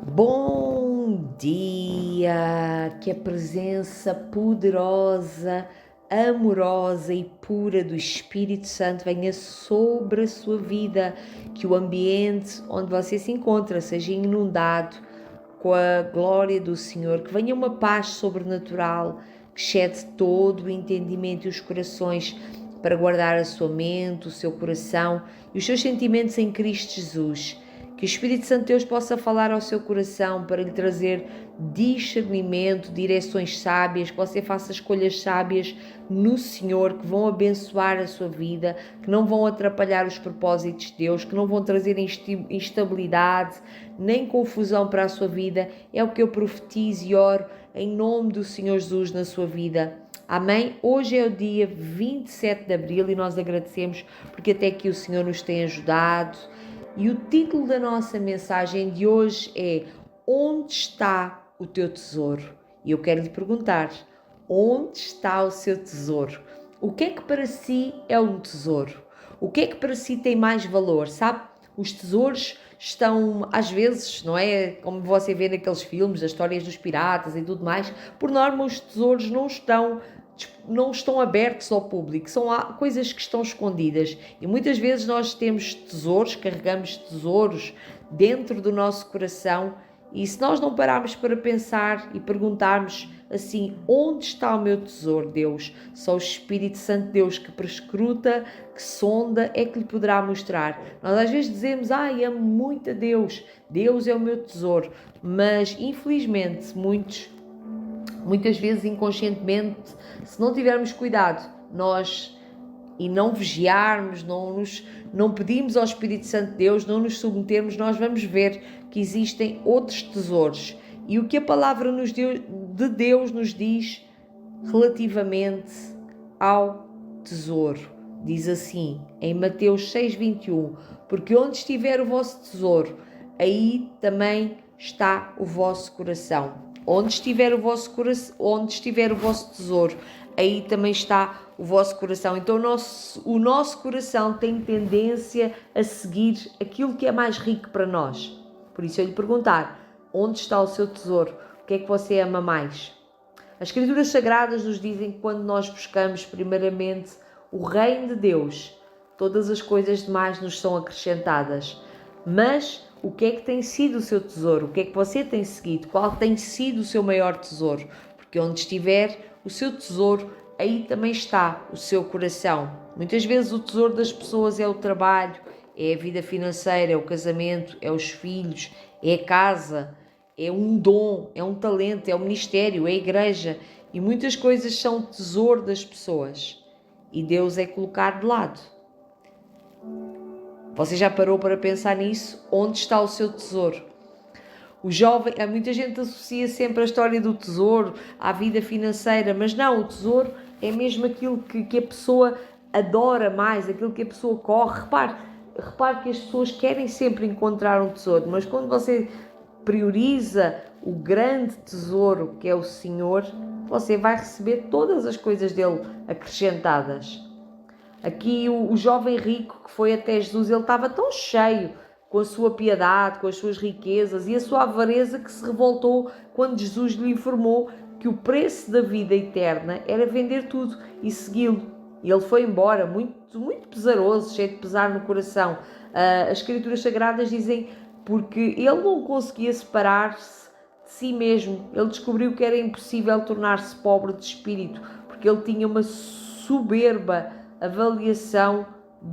Bom dia, que a presença poderosa, amorosa e pura do Espírito Santo venha sobre a sua vida, que o ambiente onde você se encontra seja inundado com a glória do Senhor, que venha uma paz sobrenatural que excede todo o entendimento e os corações para guardar a sua mente, o seu coração e os seus sentimentos em Cristo Jesus. Que o Espírito Santo de Deus possa falar ao seu coração para lhe trazer discernimento, direções sábias, que você faça escolhas sábias no Senhor, que vão abençoar a sua vida, que não vão atrapalhar os propósitos de Deus, que não vão trazer instabilidade nem confusão para a sua vida. É o que eu profetizo e oro em nome do Senhor Jesus na sua vida. Amém? Hoje é o dia 27 de Abril e nós agradecemos porque até aqui o Senhor nos tem ajudado. E o título da nossa mensagem de hoje é: onde está o teu tesouro? E eu quero lhe perguntar: onde está o seu tesouro? O que é que para si é um tesouro? O que é que para si tem mais valor? Sabe? Os tesouros estão, às vezes, não é? Como você vê naqueles filmes, as histórias dos piratas e tudo mais, por norma os tesouros não estão abertos ao público, são coisas que estão escondidas e muitas vezes nós temos tesouros, carregamos tesouros dentro do nosso coração e se nós não pararmos para pensar e perguntarmos assim, onde está o meu tesouro, Deus? Só o Espírito Santo de Deus que prescruta, que sonda, é que lhe poderá mostrar. Nós às vezes dizemos, amo muito a Deus, Deus é o meu tesouro, mas infelizmente muitas vezes inconscientemente, se não tivermos cuidado, e não vigiarmos, não pedimos ao Espírito Santo de Deus, não nos submetermos, nós vamos ver que existem outros tesouros. E o que a palavra de Deus nos diz relativamente ao tesouro? Diz assim, em Mateus 6,21, porque onde estiver o vosso tesouro, aí também está o vosso coração. Onde estiver o vosso tesouro, aí também está o vosso coração. Então o nosso coração tem tendência a seguir aquilo que é mais rico para nós. Por isso eu lhe perguntar, onde está o seu tesouro? O que é que você ama mais? As Escrituras Sagradas nos dizem que quando nós buscamos primeiramente o reino de Deus, todas as coisas demais nos são acrescentadas. Mas o que é que tem sido o seu tesouro? O que é que você tem seguido? Qual tem sido o seu maior tesouro? Porque onde estiver o seu tesouro, aí também está o seu coração. Muitas vezes o tesouro das pessoas é o trabalho, é a vida financeira, é o casamento, é os filhos, é a casa, é um dom, é um talento, é o ministério, é a igreja. E muitas coisas são tesouro das pessoas. E Deus é colocado de lado. Você já parou para pensar nisso? Onde está o seu tesouro? O jovem, muita gente associa sempre a história do tesouro à vida financeira, mas não, o tesouro é mesmo aquilo que a pessoa adora mais, aquilo que a pessoa corre. Repare que as pessoas querem sempre encontrar um tesouro, mas quando você prioriza o grande tesouro que é o Senhor, você vai receber todas as coisas dele acrescentadas. Aqui o jovem rico que foi até Jesus, ele estava tão cheio com a sua piedade, com as suas riquezas e a sua avareza que se revoltou quando Jesus lhe informou que o preço da vida eterna era vender tudo e segui-lo. E ele foi embora, muito, muito pesaroso, cheio de pesar no coração. As Escrituras Sagradas dizem porque ele não conseguia separar-se de si mesmo. Ele descobriu que era impossível tornar-se pobre de espírito, porque ele tinha uma soberba avaliação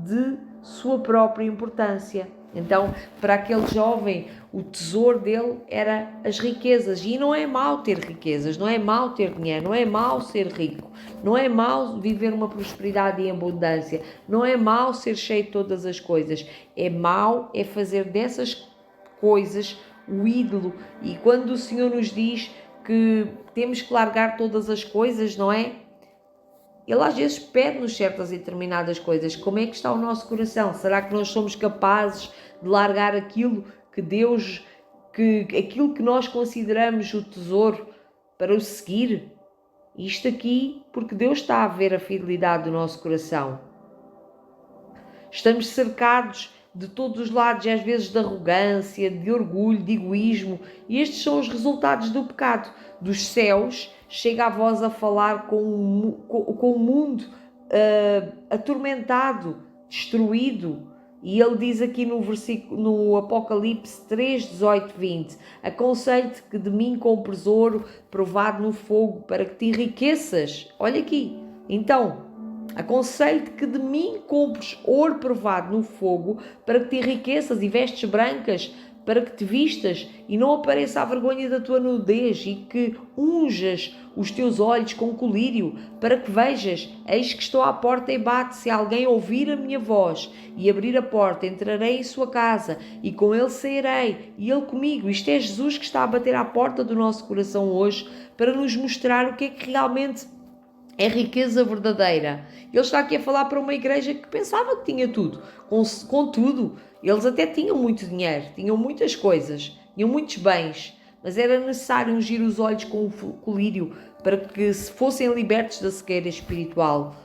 de sua própria importância. Então, para aquele jovem, o tesouro dele era as riquezas. E não é mau ter riquezas, não é mau ter dinheiro, não é mau ser rico, não é mau viver uma prosperidade e abundância, não é mau ser cheio de todas as coisas. É mau é fazer dessas coisas o ídolo. E quando o Senhor nos diz que temos que largar todas as coisas, não é? Ele às vezes pede-nos certas e determinadas coisas. Como é que está o nosso coração? Será que nós somos capazes de largar aquilo aquilo que nós consideramos o tesouro para o seguir? Isto aqui porque Deus está a ver a fidelidade do nosso coração. Estamos cercados de todos os lados, e às vezes de arrogância, de orgulho, de egoísmo. E estes são os resultados do pecado. Dos céus chega a voz a falar com o mundo atormentado, destruído. E ele diz aqui no Apocalipse 3, 18, 20: aconselho-te que de mim compres ouro provado no fogo, para que te enriqueças. Olha aqui, então, aconselho-te que de mim compres ouro provado no fogo, para que te enriqueças, e vestes brancas, para que te vistas e não apareça a vergonha da tua nudez, e que unjas os teus olhos com colírio, para que vejas. Eis que estou à porta e bato. Se alguém ouvir a minha voz e abrir a porta, entrarei em sua casa e com ele sairei e ele comigo. Isto é Jesus que está a bater à porta do nosso coração hoje, para nos mostrar o que é que realmente é riqueza verdadeira. Ele está aqui a falar para uma igreja que pensava que tinha tudo. Contudo, eles até tinham muito dinheiro, tinham muitas coisas, tinham muitos bens, mas era necessário ungir os olhos com o colírio para que se fossem libertos da cegueira espiritual.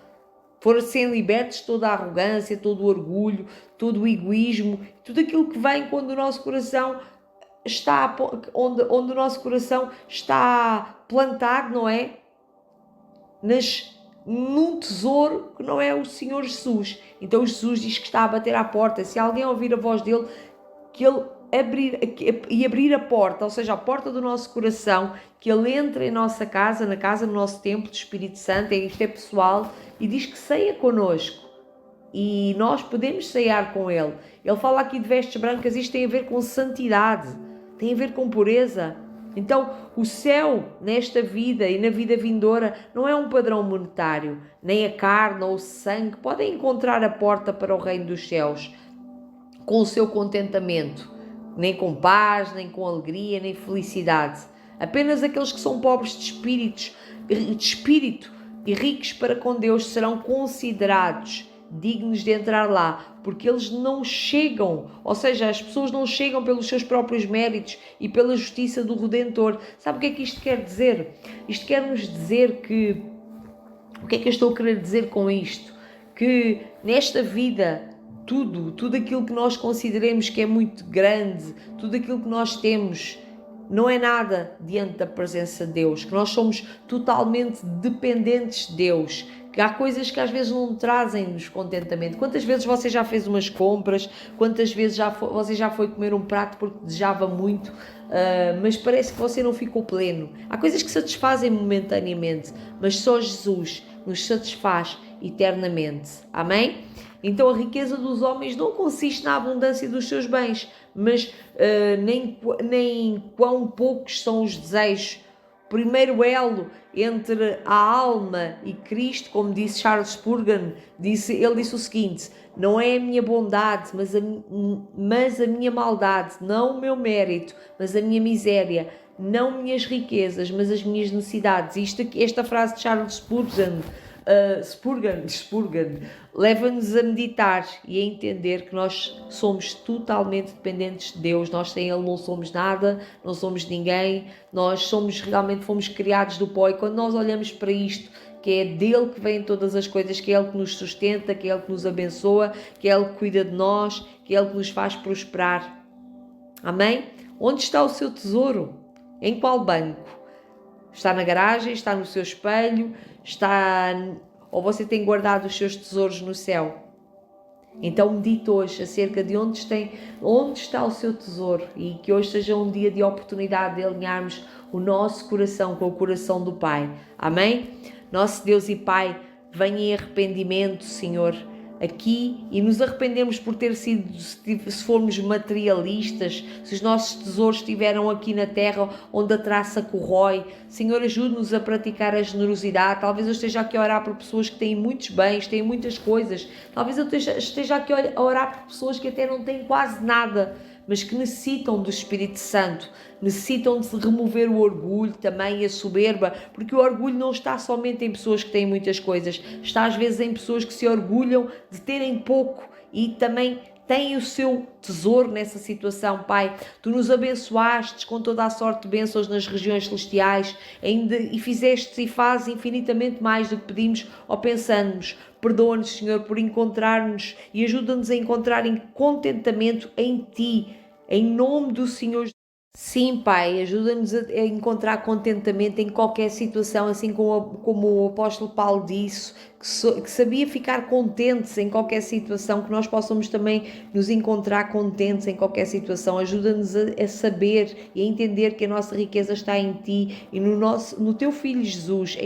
Fossem libertos de toda a arrogância, todo o orgulho, todo o egoísmo, tudo aquilo que vem quando o nosso coração está, onde o nosso coração está plantado, não é? Num tesouro que não é o Senhor Jesus. Então Jesus diz que está a bater à porta. Se alguém ouvir a voz dele, que ele abrir a porta, ou seja, a porta do nosso coração, que ele entre em nossa casa, na casa, no nosso templo do Espírito Santo. Isto é pessoal, e diz que ceia connosco. E nós podemos ceiar com ele. Ele fala aqui de vestes brancas. Isto tem a ver com santidade, tem a ver com pureza. Então, o céu, nesta vida e na vida vindoura, não é um padrão monetário. Nem a carne ou o sangue podem encontrar a porta para o reino dos céus com o seu contentamento. Nem com paz, nem com alegria, nem felicidade. Apenas aqueles que são pobres de espírito e ricos para com Deus serão considerados dignos de entrar lá, porque eles não chegam, ou seja, as pessoas não chegam pelos seus próprios méritos e pela justiça do Redentor. Sabe o que é que isto quer dizer? Isto quer nos dizer que, o que é que eu estou a querer dizer com isto? Que nesta vida, tudo aquilo que nós consideremos que é muito grande, tudo aquilo que nós temos, não é nada diante da presença de Deus, que nós somos totalmente dependentes de Deus, que há coisas que às vezes não trazem-nos contentamento. Quantas vezes você já fez umas compras, quantas vezes você já foi comer um prato porque desejava muito, mas parece que você não ficou pleno. Há coisas que satisfazem momentaneamente, mas só Jesus nos satisfaz eternamente. Amém? Então a riqueza dos homens não consiste na abundância dos seus bens, mas nem quão poucos são os desejos. Primeiro elo entre a alma e Cristo, como disse Charles Spurgeon, ele disse o seguinte: não é a minha bondade, mas a minha maldade, não o meu mérito, mas a minha miséria, não minhas riquezas, mas as minhas necessidades. Esta frase de Charles Spurgeon leva-nos a meditar e a entender que nós somos totalmente dependentes de Deus. Nós sem Ele não somos nada, não somos ninguém, realmente fomos criados do pó, e quando nós olhamos para isto, que é dele que vêm todas as coisas, que é Ele que nos sustenta, que é Ele que nos abençoa, que é Ele que cuida de nós, que é Ele que nos faz prosperar. Amém? Onde está o seu tesouro? Em qual banco? Está na garagem? Está no seu espelho? Ou você tem guardado os seus tesouros no céu? Então medite hoje acerca de onde está o seu tesouro, e que hoje seja um dia de oportunidade de alinharmos o nosso coração com o coração do Pai. Amém? Nosso Deus e Pai, venha em arrependimento, Senhor, aqui, e nos arrependemos por ter sido, se formos materialistas, se os nossos tesouros estiveram aqui na terra onde a traça corrói. Senhor, ajude-nos a praticar a generosidade. Talvez eu esteja aqui a orar por pessoas que têm muitos bens, têm muitas coisas. Talvez eu esteja aqui a orar por pessoas que até não têm quase nada, mas que necessitam do Espírito Santo, necessitam de remover o orgulho também e a soberba, porque o orgulho não está somente em pessoas que têm muitas coisas, está às vezes em pessoas que se orgulham de terem pouco e também tem o seu tesouro nessa situação, Pai. Tu nos abençoaste com toda a sorte de bênçãos nas regiões celestiais e fizeste e fazes infinitamente mais do que pedimos ou pensamos. Perdoa-nos, Senhor, por encontrarmos e ajuda-nos a encontrar em contentamento em Ti, em nome do Senhor. Sim, Pai, ajuda-nos a encontrar contentamento em qualquer situação, assim como o apóstolo Paulo disse, que sabia ficar contentes em qualquer situação, que nós possamos também nos encontrar contentes em qualquer situação. Ajuda-nos a saber e a entender que a nossa riqueza está em Ti e no Teu Filho Jesus.